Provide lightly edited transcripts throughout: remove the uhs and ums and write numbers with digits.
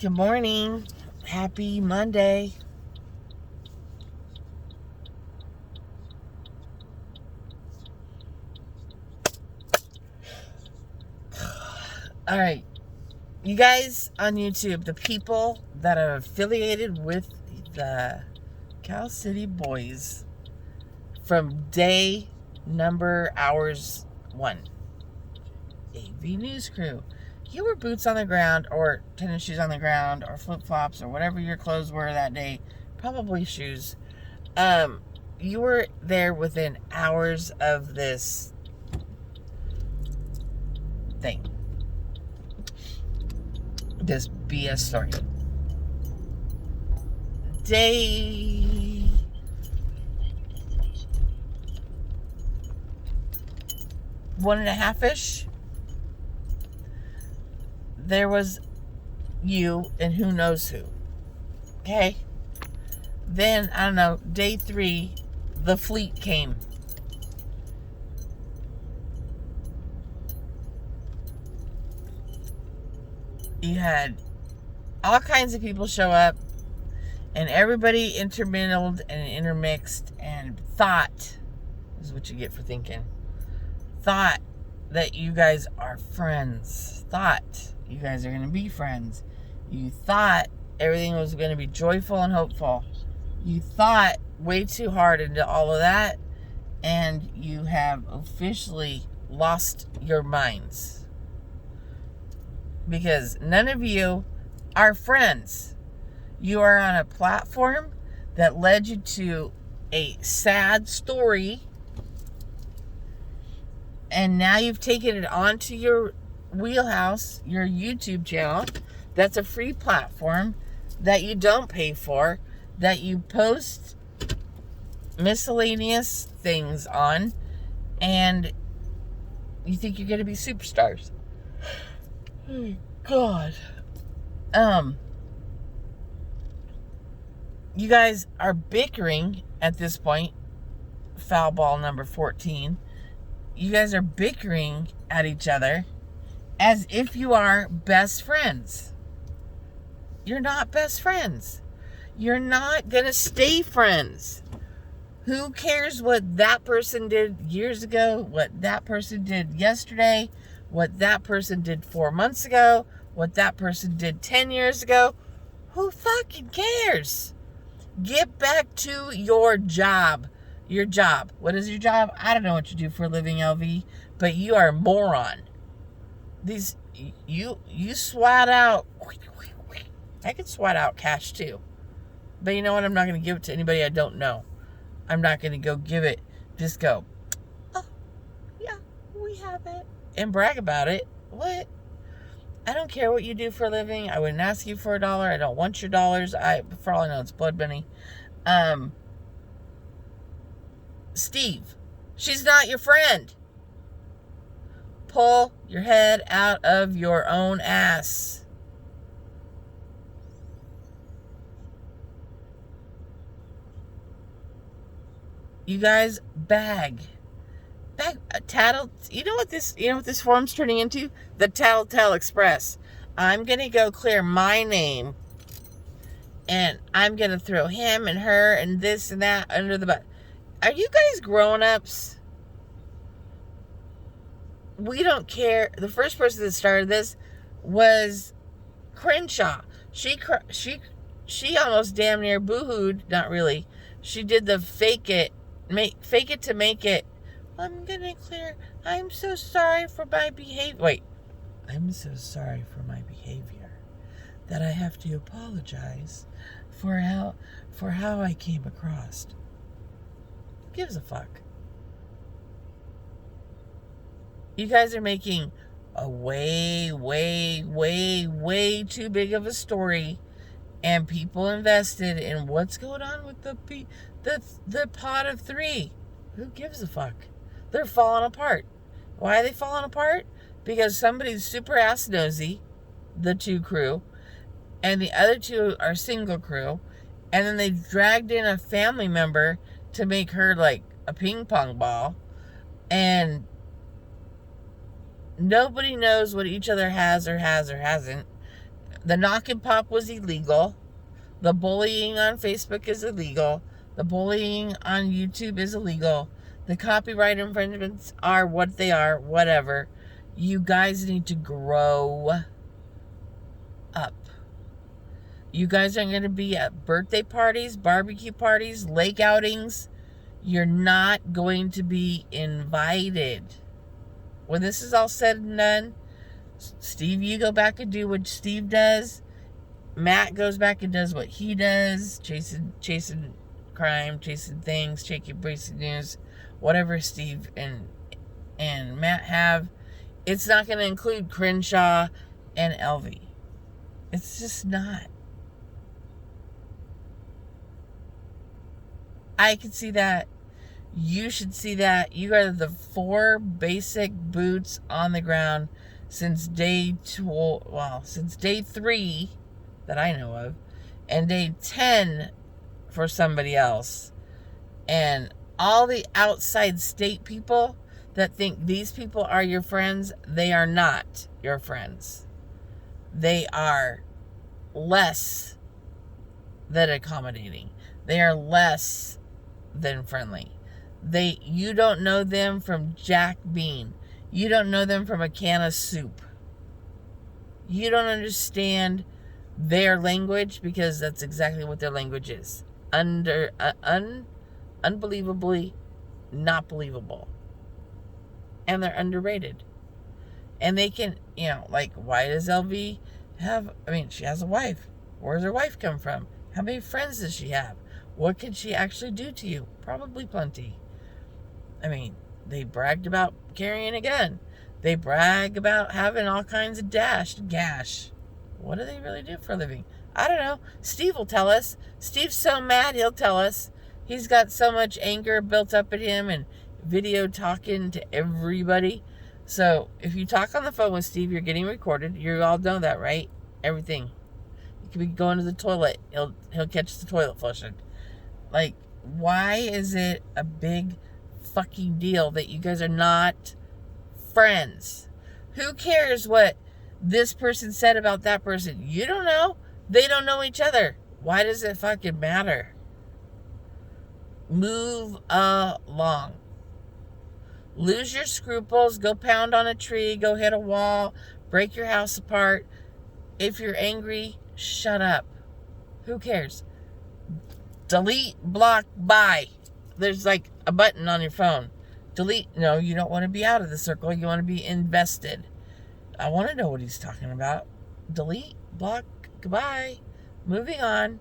Good morning. Happy Monday. All right. You guys on YouTube, the people that are affiliated with the Cal City Boys from day number hours 1, AV News Crew. You were boots on the ground or tennis shoes on the ground or flip-flops or whatever your clothes were that day. Probably shoes. You were there within hours of this thing. This BS story. Day 1.5-ish. There was you and who knows who. Okay? Then, I don't know, day 3, the fleet came. You had all kinds of people show up, and everybody intermingled and intermixed and thought, this is what you get for thinking, thought that you guys are friends. Thought you guys are going to be friends. You thought everything was going to be joyful and hopeful. You thought way too hard into all of that, and you have officially lost your minds. Because none of you are friends. You are on a platform that led you to a sad story, and now you've taken it onto your wheelhouse, your YouTube channel. That's a free platform that you don't pay for, that you post miscellaneous things on, and you think you're going to be superstars. Oh, God. You guys are bickering at this point. Foul ball number 14. You guys are bickering at each other as if you are best friends. You're not best friends. You're not going to stay friends. Who cares what that person did years ago, what that person did yesterday, what that person did 4 months ago, what that person did 10 years ago? Who fucking cares? Get back to your job. Your job. What is your job? I don't know what you do for a living, LV, but you are a moron. You swat out. I could swat out cash too. But you know what? I'm not going to give it to anybody I don't know. I'm not going to go give it. Just go, oh, yeah, we have it. And brag about it. What? I don't care what you do for a living. I wouldn't ask you for $1. I don't want your dollars. For all I know, it's blood money. Steve, she's not your friend. Pull your head out of your own ass. You guys bag tattle. You know what this forum's turning into? The Tattletale Express. I'm gonna go clear my name, and I'm gonna throw him and her and this and that under the bus. Are you guys grown-ups? We don't care. The first person that started this was Crenshaw. She almost damn near boohooed. Not really. She did the fake it to make it. I'm gonna clear. I'm so sorry for my behavior. Wait. I'm so sorry for my behavior that I have to apologize for how I came across. Who gives a fuck? You guys are making a way too big of a story, and people invested in what's going on with the pot of 3. Who gives a fuck? They're falling apart. Why are they falling apart? Because somebody's super ass nosy, the 2 crew, and the other 2 are single crew, and then they dragged in a family member to make her like a ping pong ball, and nobody knows what each other has or hasn't. The knock and pop was illegal. The bullying on Facebook is illegal. The bullying on YouTube is illegal. The copyright infringements are what they are, whatever. You guys need to grow up. You guys aren't going to be at birthday parties, barbecue parties, lake outings. You're not going to be invited. When this is all said and done, Steve, you go back and do what Steve does. Matt goes back and does what he does. Chasing crime, chasing things, chasing breaking news. Whatever Steve and Matt have. It's not going to include Crenshaw and LV. It's just not. I can see that. You should see that. You are the 4 basic boots on the ground since day 3 that I know of, and day 10 for somebody else. And all the outside state people that think these people are your friends, they are not your friends. They are less than accommodating. They are less than friendly. You don't know them from Jack Bean. You don't know them from a can of soup. You don't understand their language because that's exactly what their language is. Unbelievably not believable. And they're underrated. And they can, like, why does LV have, she has a wife. Where does her wife come from? How many friends does she have? What can she actually do to you? Probably plenty. They bragged about carrying a gun. They brag about having all kinds of gash. What do they really do for a living? I don't know. Steve will tell us. Steve's so mad, he'll tell us. He's got so much anger built up in him and video talking to everybody. So if you talk on the phone with Steve, you're getting recorded. You all know that, right? Everything. You could be going to the toilet. He'll catch the toilet flushing. Like, why is it a big fucking deal that you guys are not friends? Who cares what this person said about that person? You don't know. They don't know each other. Why does it fucking matter? Move along. Lose your scruples. Go pound on a tree. Go hit a wall. Break your house apart. If you're angry, shut up. Who cares? Delete, block, bye. There's like a button on your phone. Delete. No, you don't want to be out of the circle. You want to be invested. I want to know what he's talking about. Delete, block, goodbye. Moving on.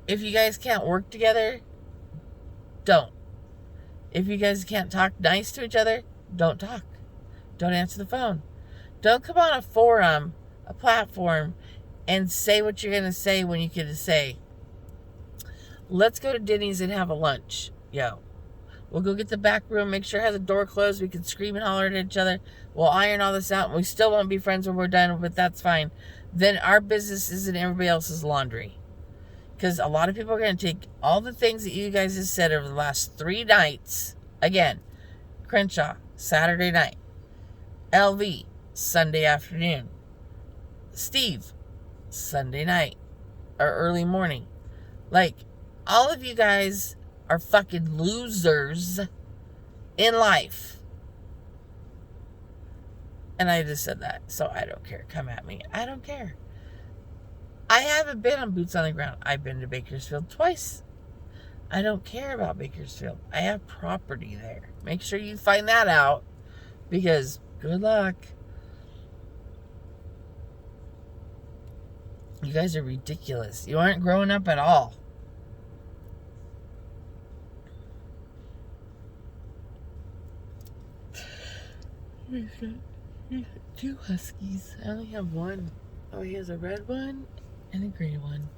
If you guys can't work together, don't. If you guys can't talk nice to each other, don't talk. Don't answer the phone. Don't come on a forum, a platform, and say what you're going to say when you can say. Let's go to Dennys and have a lunch. Yo. We'll go get the back room, make sure it has a door closed. We can scream and holler at each other. We'll iron all this out, and we still won't be friends when we're done, but that's fine. Then our business isn't everybody else's laundry. Because a lot of people are going to take all the things that you guys have said over the last 3 nights. Again, Crenshaw, Saturday night. LV, Sunday afternoon. Steve, Sunday night. Or early morning. Like, all of you guys are fucking losers in life. And I just said that, so I don't care. Come at me. I don't care. I haven't been on Boots on the Ground. I've been to Bakersfield twice. I don't care about Bakersfield. I have property there. Make sure you find that out, because good luck. You guys are ridiculous. You aren't growing up at all. He's got 2 huskies. I only have 1. Oh, he has a red one and a gray one.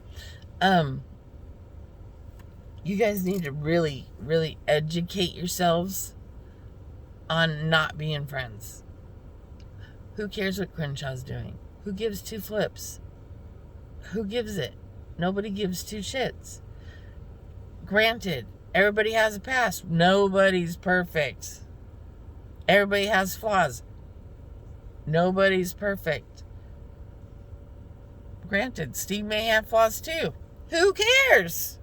You guys need to really, really educate yourselves on not being friends. Who cares what Crenshaw's doing? Who gives 2 flips? Who gives it? Nobody gives 2 shits. Granted, everybody has a past. Nobody's perfect. Everybody has flaws. Nobody's perfect. Granted, Steve may have flaws too. Who cares?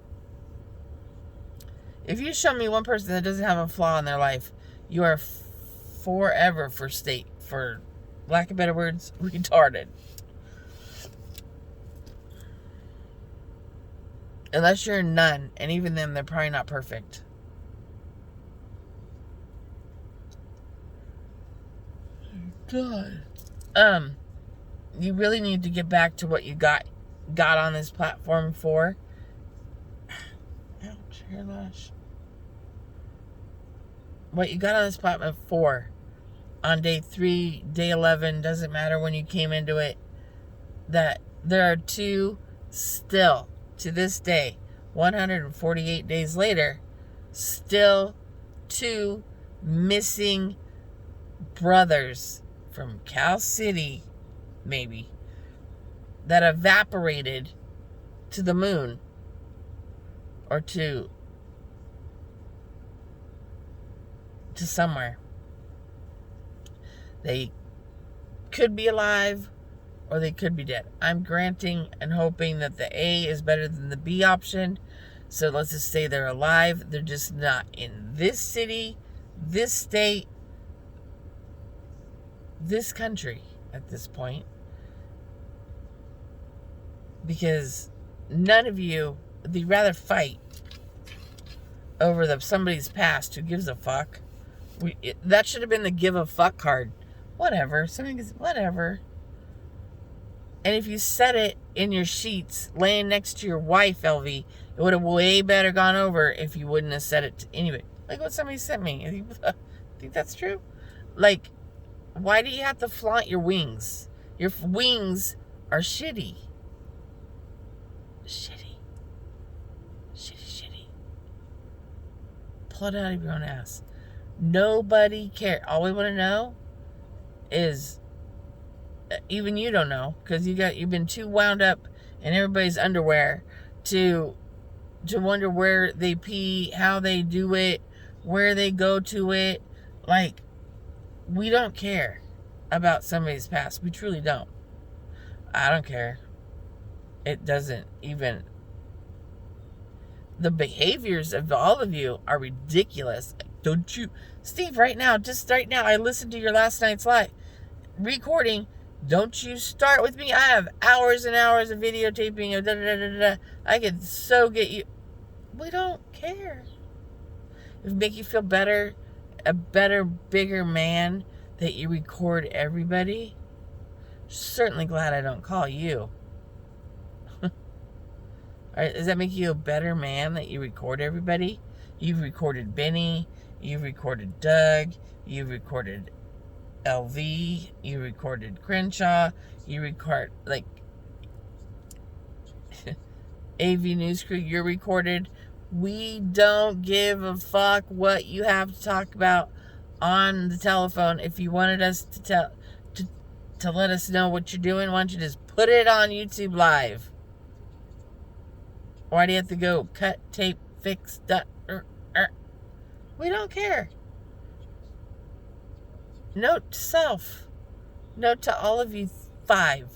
If you show me one person that doesn't have a flaw in their life, you are forever, for lack of better words, retarded. Unless you're a nun, and even them, they're probably not perfect. God. You really need to get back to what you got on this platform for. Ouch, hair lash. What you got on this platform for on day 3, day 11, doesn't matter when you came into it, that there are two still, to this day, 148 days later, still 2 missing brothers from Cal City, maybe, that evaporated to the moon or to somewhere. They could be alive or they could be dead. I'm granting and hoping that the A is better than the B option. So let's just say they're alive. They're just not in this city, this state, this country at this point. Because none of you, you'd rather fight over somebody's past. Who gives a fuck? That should have been the give a fuck card. Whatever. Whatever. And if you said it in your sheets, laying next to your wife, LV, it would have way better gone over if you wouldn't have said it to anybody. Like what somebody sent me. I think that's true. Like, why do you have to flaunt your wings? Your wings are shitty. Shitty. Pull it out of your own ass. Nobody cares. All we want to know is, even you don't know, because you've been too wound up in everybody's underwear to wonder where they pee, how they do it, where they go to it. Like, we don't care about somebody's past. We truly don't. I don't care. It doesn't even. The behaviors of all of you are ridiculous. Don't you, Steve, just right now, I listened to your last night's live recording. Don't you start with me. I have hours and hours of videotaping of I could so get you. We don't care. If it make you feel better, a better, bigger man, that you record everybody, certainly glad I don't call you. Alright, does that make you a better man that you record everybody? You've recorded Benny, you've recorded Doug, you've recorded LV, you recorded Crenshaw, you record, like, AV News Crew, you're recorded. We don't give a fuck what you have to talk about on the telephone. If you wanted us to let us know what you're doing, why don't you just put it on YouTube Live? Why do you have to go cut, tape, fix, We don't care. Note to self. Note to all of you 5.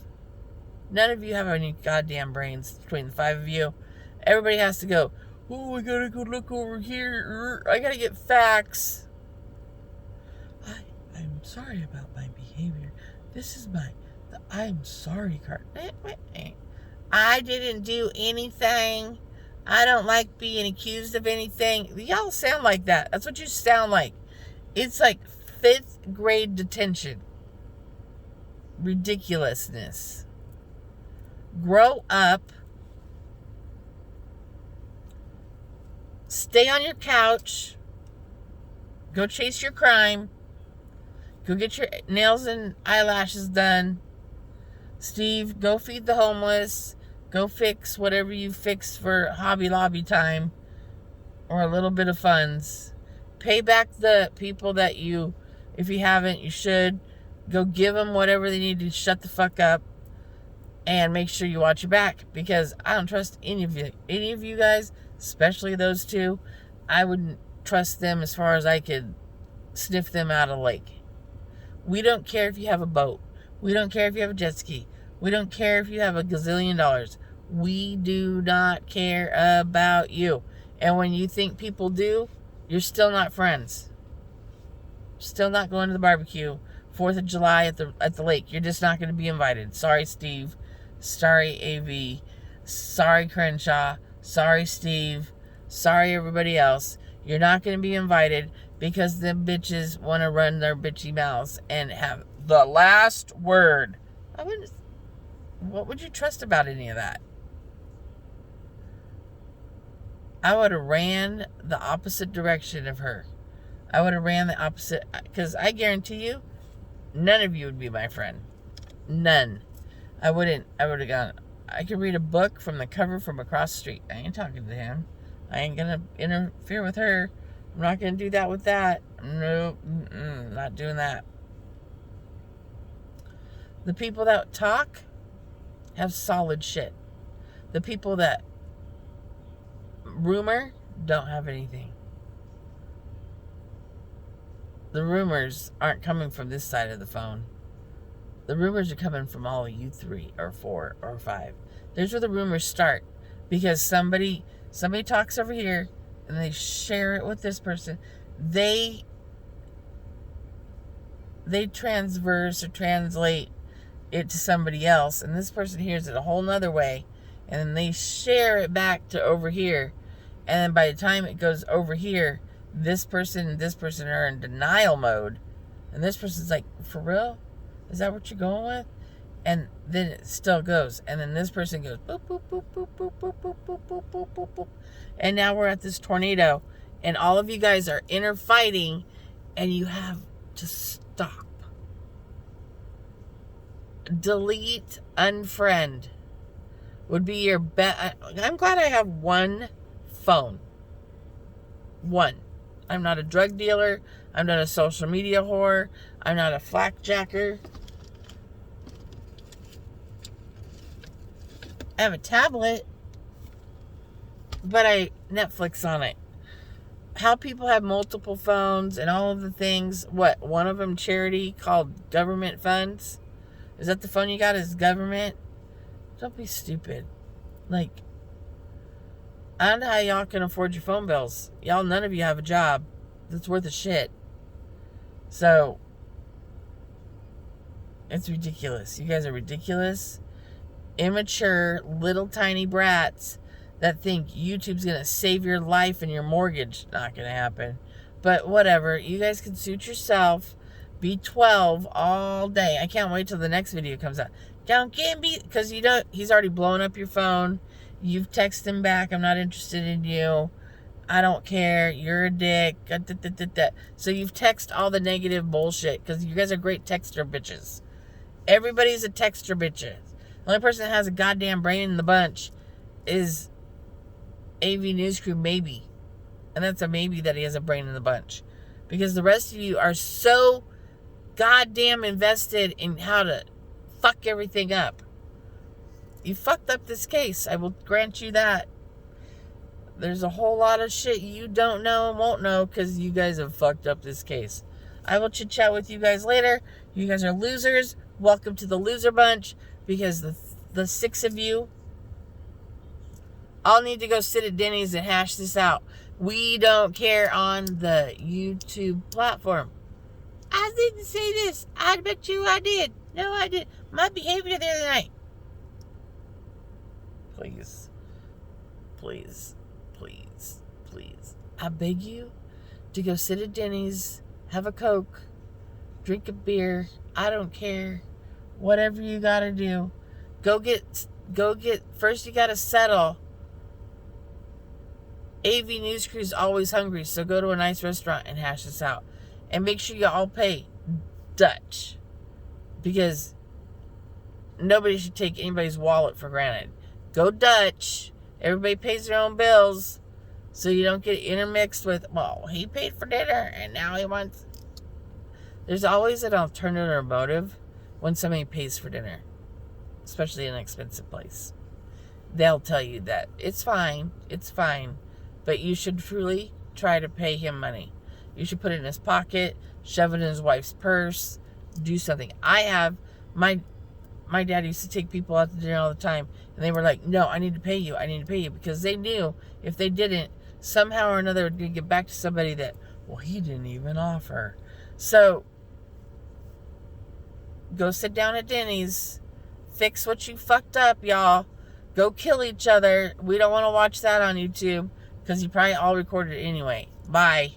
None of you have any goddamn brains between the 5 of you. Everybody has to go, oh, I gotta go look over here. I gotta get facts. I'm sorry about my behavior. This is the I'm sorry card. I didn't do anything. I don't like being accused of anything. Y'all sound like that. That's what you sound like. It's like 5th grade detention. Ridiculousness. Grow up. Stay on your couch. Go chase your crime. Go get your nails and eyelashes done. Steve, go feed the homeless. Go fix whatever you fix for Hobby Lobby time. Or a little bit of funds. Pay back the people that you, if you haven't, you should. Go give them whatever they need to shut the fuck up. And make sure you watch your back. Because I don't trust any of you. Any of you guys, especially those 2, I wouldn't trust them as far as I could sniff them out of the lake. We don't care if you have a boat. We don't care if you have a jet ski. We don't care if you have a gazillion dollars. We do not care about you. And when you think people do, you're still not friends. Still not going to the barbecue. 4th of July at the lake. You're just not going to be invited. Sorry, Steve. Sorry, AV. Sorry, Crenshaw. Sorry, Steve. Sorry, everybody else. You're not going to be invited because the bitches want to run their bitchy mouths and have the last word. What would you trust about any of that? I would have ran the opposite direction of her. I would have ran the opposite, because I guarantee you, none of you would be my friend. None. I would have gone, I could read a book from the cover from across the street. I ain't talking to him. I ain't going to interfere with her. I'm not going to do that with that. Nope. Not doing that. The people that talk have solid shit. The people that rumor don't have anything. The rumors aren't coming from this side of the phone. The rumors are coming from all of you 3 or 4 or 5. There's where the rumors start. Because somebody talks over here and they share it with this person. They transverse or translate it to somebody else, and this person hears it a whole nother way, and then they share it back to over here, and then by the time it goes over here, this person and this person are in denial mode, and this person's like, for real? Is that what you're going with? And then it still goes, and then this person goes boop boop boop boop boop boop boop boop boop boop boop boop, and now we're at this tornado, and all of you guys are inner fighting, and you have to stop. Delete, unfriend would be your best. I'm glad I have one phone. One. I'm not a drug dealer. I'm not a social media whore. I'm not a flackjacker. I have a tablet, but I Netflix on it. How people have multiple phones and all of the things. What? One of them charity called government funds? Is that the phone you got is government? Don't be stupid. Like, I don't know how y'all can afford your phone bills. Y'all, none of you have a job that's worth a shit. So, it's ridiculous. You guys are ridiculous, immature, little tiny brats that think YouTube's going to save your life and your mortgage. Not going to happen. But whatever. You guys can suit yourself. Be 12 all day. I can't wait till the next video comes out. Don't get me, because you don't. He's already blown up your phone. You've texted him back. I'm not interested in you. I don't care. You're a dick. So you've texted all the negative bullshit because you guys are great texter bitches. Everybody's a texter bitches. The only person that has a goddamn brain in the bunch is AV News Crew, maybe. And that's a maybe that he has a brain in the bunch. Because the rest of you are so goddamn invested in how to fuck everything up. You fucked up this case. I will grant you that. There's a whole lot of shit you don't know and won't know because you guys have fucked up this case. I will chit chat with you guys later. You guys are losers. Welcome to the loser bunch, because the 6 of you all need to go sit at Dennys and hash this out. We don't care on the YouTube platform. I didn't say this. I bet you I did. No, I did. My behavior the other night. Please. Please. Please. Please. I beg you to go sit at Dennys, have a Coke, drink a beer. I don't care. Whatever you gotta do. Go get, first you gotta settle. AV News Crew's always hungry, so go to a nice restaurant and hash this out. And make sure you all pay Dutch. Because nobody should take anybody's wallet for granted. Go Dutch. Everybody pays their own bills. So you don't get intermixed with, well, he paid for dinner and now he wants... There's always an alternative motive when somebody pays for dinner. Especially in an expensive place. They'll tell you that it's fine. It's fine. But you should truly try to pay him money. You should put it in his pocket, shove it in his wife's purse, do something. I have my my dad used to take people out to dinner all the time, and they were like, no, I need to pay you, I need to pay you, because they knew if they didn't, somehow or another it would get back to somebody that, well, he didn't even offer. So go sit down at Dennys, fix what you fucked up, y'all. Go kill each other. We don't want to watch that on YouTube, because you probably all recorded it anyway. Bye.